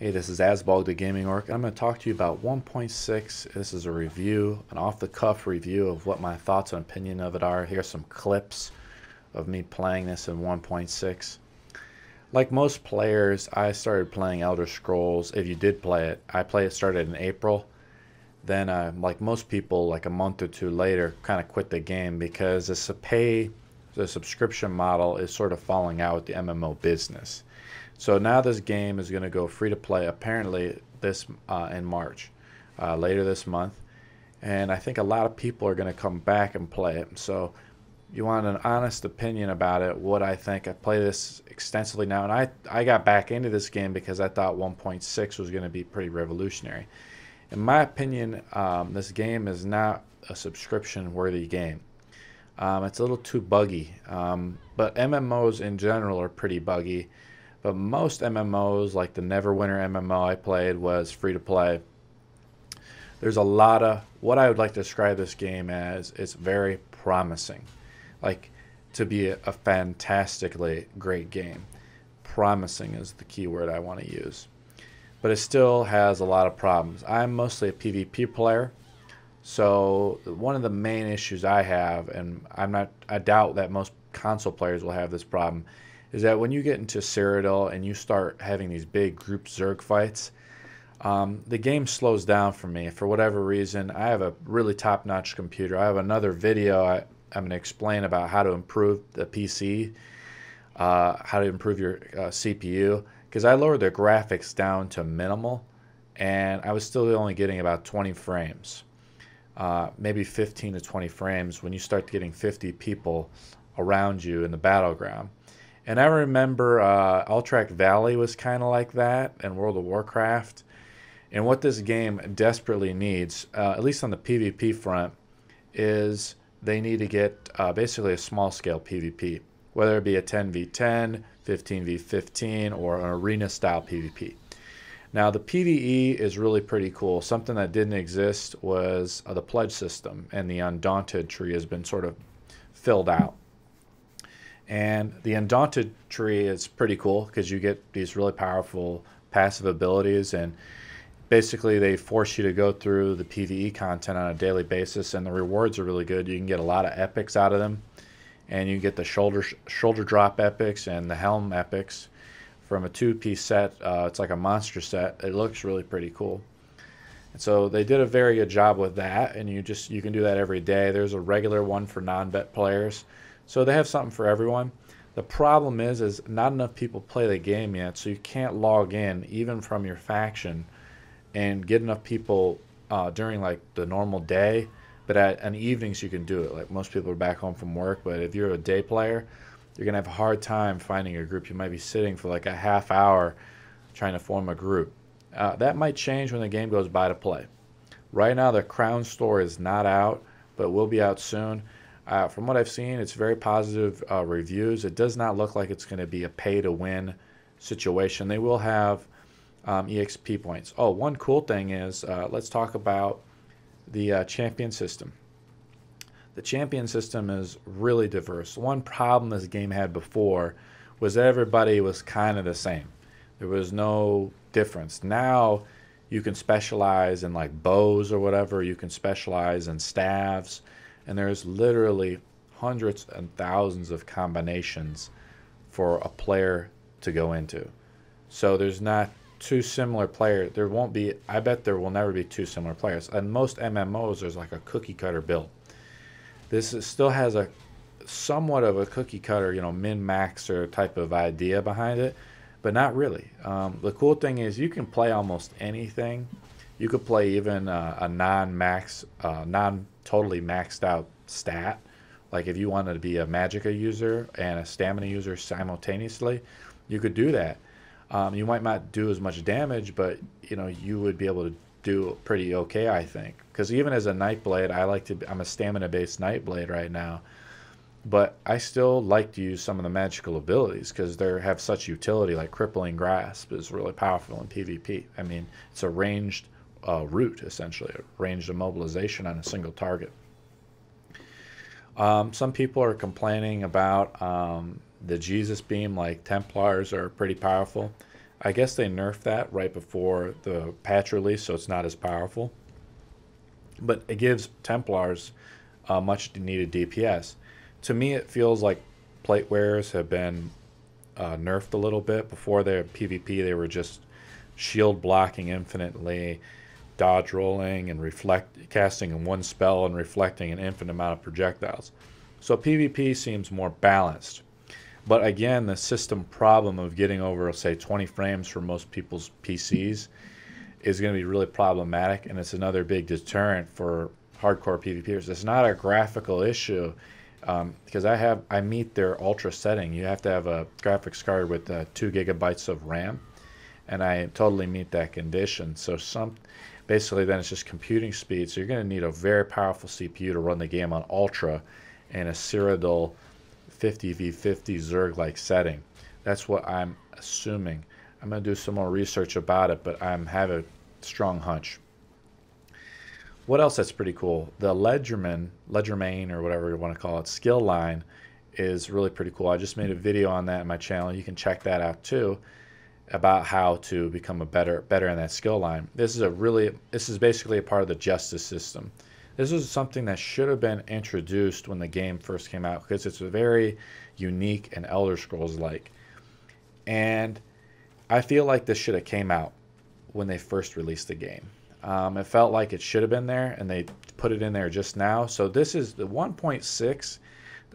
Hey, this is Azbolg the Gaming Orc. I'm going to talk to you about 1.6. This is a review, an off-the-cuff review of what my thoughts and opinion of it are. Here's some clips of me playing this in 1.6. Like most players, I started playing Elder Scrolls. If you did play it, started in April. Then, like most people, like a month or two later, kind of quit the game because the subscription model is sort of falling out with the MMO business. So now this game is going to go free to play apparently this in March, later this month, and I think a lot of people are going to come back and play it. So you want an honest opinion about it, what I think. I play this extensively now, and I got back into this game because I thought 1.6 was going to be pretty revolutionary. In my opinion, this game is not a subscription-worthy game. It's a little too buggy, but MMOs in general are pretty buggy. But most MMOs, like the Neverwinter MMO I played, was free to play. There's a lot of what I would like to describe this game as. It's very promising, like to be a fantastically great game. Promising is the key word I want to use. But it still has a lot of problems. I'm mostly a PvP player, so one of the main issues I have, and I doubt that most console players will have this problem, is that when you get into Cyrodiil and you start having these big group Zerg fights, the game slows down for me. For whatever reason, I have a really top-notch computer. I have another video I'm going to explain about how to improve the PC, how to improve your CPU, because I lowered the graphics down to minimal, and I was still only getting about 20 frames, maybe 15 to 20 frames when you start getting 50 people around you in the battleground. And I remember Alterac Valley was kind of like that in World of Warcraft. And what this game desperately needs, at least on the PvP front, is they need to get basically a small-scale PvP, whether it be a 10v10, 15v15, or an arena-style PvP. Now, the PvE is really pretty cool. Something that didn't exist was the pledge system, and the Undaunted tree has been sort of filled out. And the Undaunted tree is pretty cool because you get these really powerful passive abilities, and basically they force you to go through the PvE content on a daily basis, and the rewards are really good. You can get a lot of epics out of them, and you get the shoulder drop epics and the helm epics from a two-piece set. It's like a monster set. It looks really pretty cool. And so they did a very good job with that, and you can do that every day. There's a regular one for non-bet players. So they have something for everyone. The problem is not enough people play the game yet, so you can't log in even from your faction and get enough people during like the normal day. But on evenings you can do it. Like most people are back home from work, but if you're a day player, you're gonna have a hard time finding a group. You might be sitting for like a half hour trying to form a group. That might change when the game goes by to play. Right now the Crown Store is not out, but will be out soon. From what I've seen, it's very positive reviews. It does not look like it's going to be a pay-to-win situation. They will have EXP points. Oh, one cool thing is, let's talk about the champion system. The champion system is really diverse. One problem this game had before was that everybody was kind of the same. There was no difference. Now you can specialize in like bows or whatever. You can specialize in staves. And there's literally hundreds and thousands of combinations for a player to go into. So there's not two similar players. There won't be, I bet there will never be two similar players. And most MMOs, there's like a cookie cutter build. Still has a somewhat of a cookie cutter, min-maxer type of idea behind it, but not really. The cool thing is you can play almost anything. You could play even a non-totally maxed out stat. Like if you wanted to be a Magicka user and a Stamina user simultaneously, you could do that. You might not do as much damage, but you would be able to do pretty okay, I think. Because even as a Nightblade, I'm a stamina-based Nightblade right now, but I still like to use some of the magical abilities because they have such utility. Like Crippling Grasp is really powerful in PvP. I mean, it's a ranged root, essentially, a ranged immobilization on a single target. Some people are complaining about the Jesus beam, like Templars are pretty powerful. I guess they nerfed that right before the patch release, so it's not as powerful. But it gives Templars much needed DPS. To me, it feels like plate wearers have been nerfed a little bit. Before their PvP, they were just shield blocking infinitely, dodge rolling, and casting in one spell and reflecting an infinite amount of projectiles. So PvP seems more balanced. But again, the system problem of getting over, say, 20 frames for most people's PCs is going to be really problematic, and it's another big deterrent for hardcore PvPers. It's not a graphical issue, because I meet their ultra setting. You have to have a graphics card with 2 gigabytes of RAM, and I totally meet that condition. So basically then it's just computing speed. So you're going to need a very powerful CPU to run the game on ultra and a Cyrodiil 50v50 Zerg-like setting. That's what I'm assuming. I'm going to do some more research about it, but I have a strong hunch. What else that's pretty cool? The Ledgermain, or whatever you want to call it, skill line is really pretty cool. I just made a video on that in my channel. You can check that out too, about how to become a better in that skill line. This is basically a part of the justice system. This is something that should have been introduced when the game first came out, because it's very unique and Elder Scrolls like. And I feel like this should have came out when they first released the game. It felt like it should have been there, and they put it in there just now. So this is the 1.6.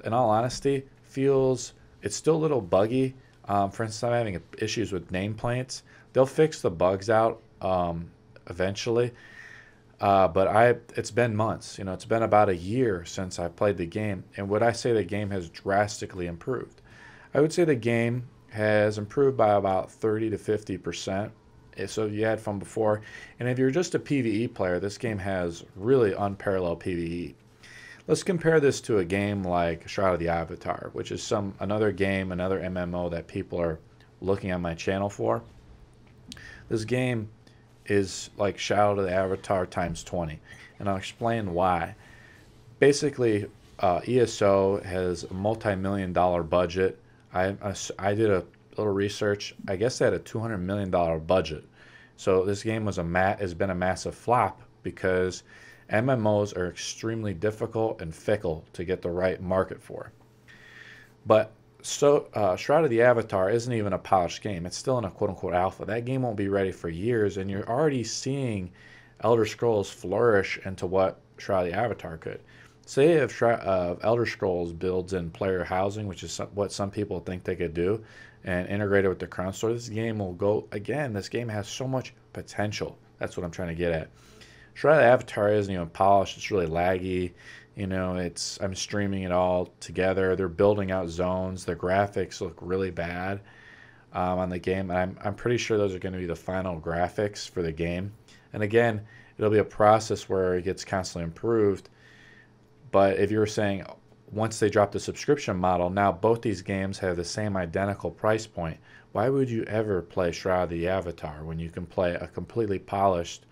In all honesty, it's still a little buggy. For instance, I'm having issues with nameplates. They'll fix the bugs out eventually. But it's been months. It's been about a year since I played the game, and would I say the game has drastically improved? I would say the game has improved by about 30 to 50%. So you had from before, and if you're just a PvE player, this game has really unparalleled PvE. Let's compare this to a game like Shroud of the Avatar, which is another game, another MMO that people are looking at my channel for. This game is like Shroud of the Avatar times 20, and I'll explain why. Basically, ESO has a multi-million-dollar budget. I did a little research. I guess they had a $200 million budget. So this game has been a massive flop, because MMOs are extremely difficult and fickle to get the right market for. But Shroud of the Avatar isn't even a polished game. It's still in a quote-unquote alpha. That game won't be ready for years, and you're already seeing Elder Scrolls flourish into what Shroud of the Avatar could. Say if Elder Scrolls builds in player housing, which is what some people think they could do, and integrate it with the Crown Store, this game will go, again, this game has so much potential. That's what I'm trying to get at. Shroud of the Avatar isn't even polished. It's really laggy. I'm streaming it all together. They're building out zones. The graphics look really bad on the game. I'm pretty sure those are going to be the final graphics for the game. And again, it'll be a process where it gets constantly improved. But if you were saying once they drop the subscription model, now both these games have the same identical price point. Why would you ever play Shroud of the Avatar when you can play a completely polished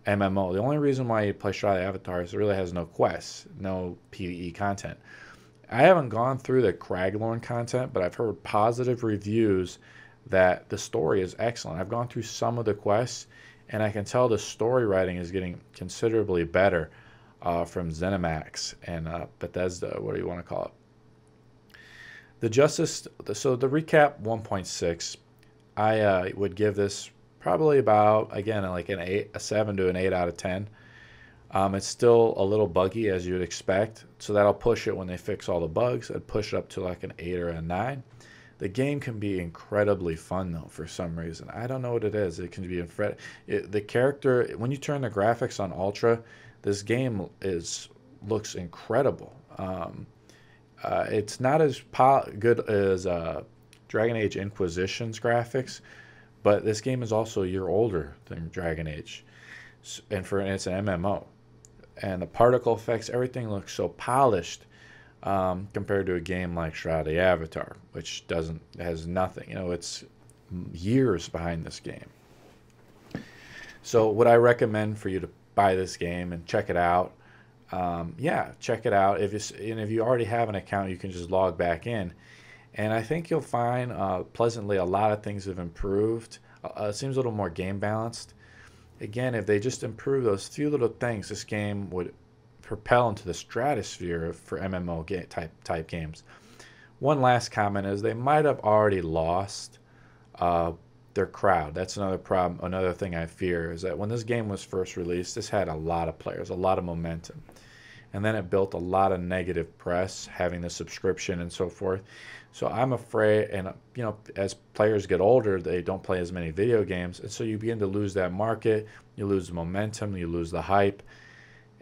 MMO? The only reason why you play Shroud of the Avatar is it really has no quests, no PvE content. I haven't gone through the Craglorn content, but I've heard positive reviews that the story is excellent. I've gone through some of the quests, and I can tell the story writing is getting considerably better from ZeniMax and Bethesda, what do you want to call it? So the recap 1.6, I would give this probably about, again, like a 7 to an 8 out of 10. It's still a little buggy, as you would expect, so that'll push it when they fix all the bugs. I'd push it up to like an 8 or a 9. The game can be incredibly fun, though, for some reason. I don't know what it is. It can be the character, when you turn the graphics on Ultra, this game looks incredible. It's not as good as Dragon Age Inquisition's graphics, but this game is also a year older than Dragon Age, and it's an MMO. And the particle effects, everything looks so polished compared to a game like Shroud of the Avatar, which has nothing. It's years behind this game. So would I recommend for you to buy this game and check it out? Yeah, check it out. If you already have an account, you can just log back in. And I think you'll find pleasantly a lot of things have improved. It seems a little more game balanced. Again, if they just improve those few little things, this game would propel into the stratosphere for MMO type games. One last comment is they might have already lost their crowd. That's another problem. Another thing I fear is that when this game was first released, this had a lot of players, a lot of momentum. And then it built a lot of negative press, having the subscription and so forth. So I'm afraid, and you know, as players get older, they don't play as many video games, and so you begin to lose that market. You lose the momentum, you lose the hype,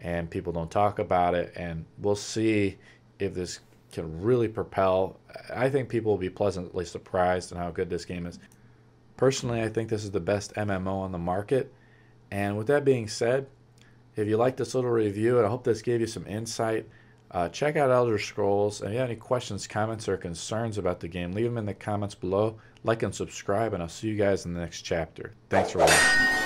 and people don't talk about it. And we'll see if this can really propel. I think people will be pleasantly surprised in how good this game is. Personally, I think this is the best MMO on the market. And with that being said, if you like this little review, and I hope this gave you some insight, check out Elder Scrolls. And if you have any questions, comments, or concerns about the game, leave them in the comments below. Like and subscribe, and I'll see you guys in the next chapter. Thanks for watching.